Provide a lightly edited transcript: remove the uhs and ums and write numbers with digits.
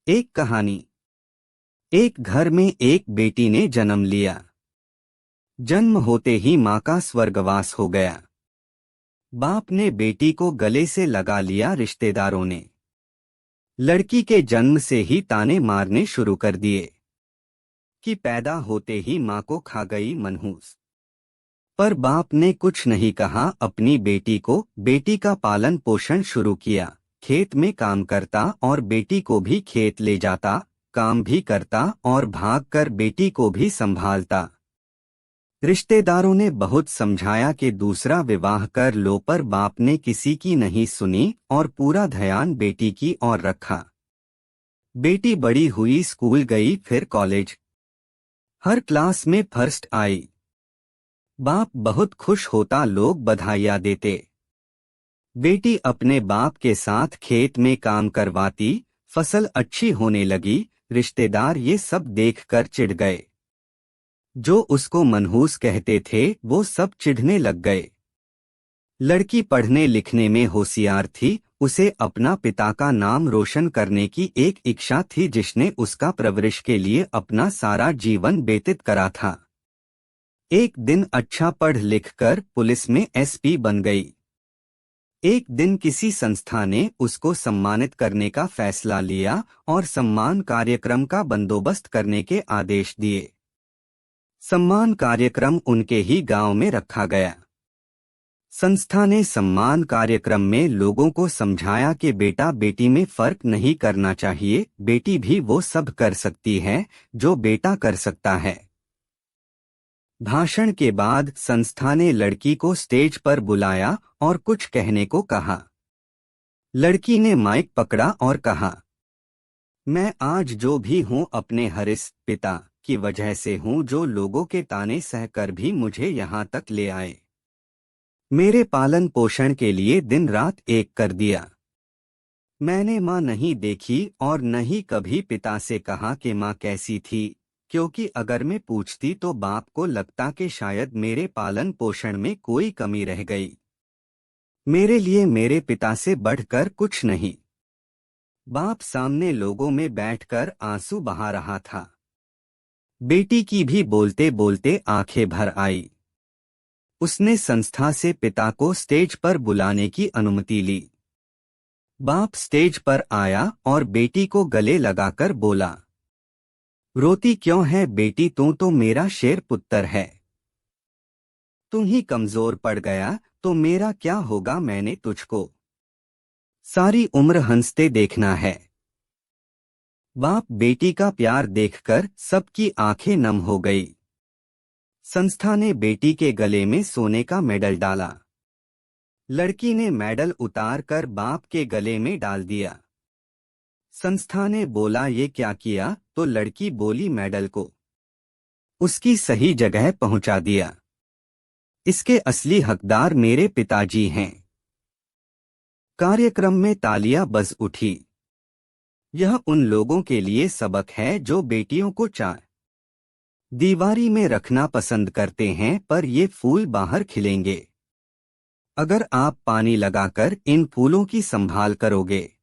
एक कहानी। एक घर में एक बेटी ने जन्म लिया। जन्म होते ही माँ का स्वर्गवास हो गया। बाप ने बेटी को गले से लगा लिया। रिश्तेदारों ने लड़की के जन्म से ही ताने मारने शुरू कर दिए कि पैदा होते ही माँ को खा गई मनहूस। पर बाप ने कुछ नहीं कहा। अपनी बेटी का पालन पोषण शुरू किया। खेत में काम करता और बेटी को भी खेत ले जाता, काम भी करता और भागकर बेटी को भी संभालता। रिश्तेदारों ने बहुत समझाया कि दूसरा विवाह कर लो, पर बाप ने किसी की नहीं सुनी और पूरा ध्यान बेटी की ओर रखा। बेटी बड़ी हुई, स्कूल गई, फिर कॉलेज। हर क्लास में फर्स्ट आई। बाप बहुत खुश होता, लोग बधाइयाँ देते। बेटी अपने बाप के साथ खेत में काम करवाती, फसल अच्छी होने लगी। रिश्तेदार ये सब देखकर चिढ़ गए। जो उसको मनहूस कहते थे वो सब चिढ़ने लग गए। लड़की पढ़ने लिखने में होशियार थी। उसे अपना पिता का नाम रोशन करने की एक इच्छा थी, जिसने उसका परवरिश के लिए अपना सारा जीवन व्यतीत करा था। एक दिन अच्छा पढ़ लिख कर पुलिस में एसपी बन गई। एक दिन किसी संस्था ने उसको सम्मानित करने का फैसला लिया और सम्मान कार्यक्रम का बंदोबस्त करने के आदेश दिए। सम्मान कार्यक्रम उनके ही गांव में रखा गया। संस्था ने सम्मान कार्यक्रम में लोगों को समझाया कि बेटा बेटी में फर्क नहीं करना चाहिए, बेटी भी वो सब कर सकती है जो बेटा कर सकता है। भाषण के बाद संस्था ने लड़की को स्टेज पर बुलाया और कुछ कहने को कहा। लड़की ने माइक पकड़ा और कहा, मैं आज जो भी हूँ अपने हरीश पिता की वजह से हूँ, जो लोगों के ताने सहकर भी मुझे यहाँ तक ले आए। मेरे पालन पोषण के लिए दिन रात एक कर दिया। मैंने माँ नहीं देखी और न ही कभी पिता से कहा कि माँ कैसी थी, क्योंकि अगर मैं पूछती तो बाप को लगता कि शायद मेरे पालन पोषण में कोई कमी रह गई। मेरे लिए मेरे पिता से बढ़कर कुछ नहीं। बाप सामने लोगों में बैठकर आंसू बहा रहा था। बेटी की भी बोलते बोलते आंखें भर आई। उसने संस्था से पिता को स्टेज पर बुलाने की अनुमति ली। बाप स्टेज पर आया और बेटी को गले लगाकर बोला, रोती क्यों है बेटी, तू तो मेरा शेर पुत्र है। तू ही कमजोर पड़ गया तो मेरा क्या होगा, मैंने तुझको सारी उम्र हंसते देखना है। बाप बेटी का प्यार देखकर सबकी आंखें नम हो गई। संस्था ने बेटी के गले में सोने का मेडल डाला। लड़की ने मेडल उतार कर बाप के गले में डाल दिया। संस्था ने बोला, ये क्या किया? तो लड़की बोली, मेडल को उसकी सही जगह पहुंचा दिया। इसके असली हकदार मेरे पिताजी हैं। कार्यक्रम में तालियां बज उठी। यह उन लोगों के लिए सबक है जो बेटियों को दीवारी में रखना पसंद करते हैं, पर ये फूल बाहर खिलेंगे अगर आप पानी लगाकर इन फूलों की संभाल करोगे।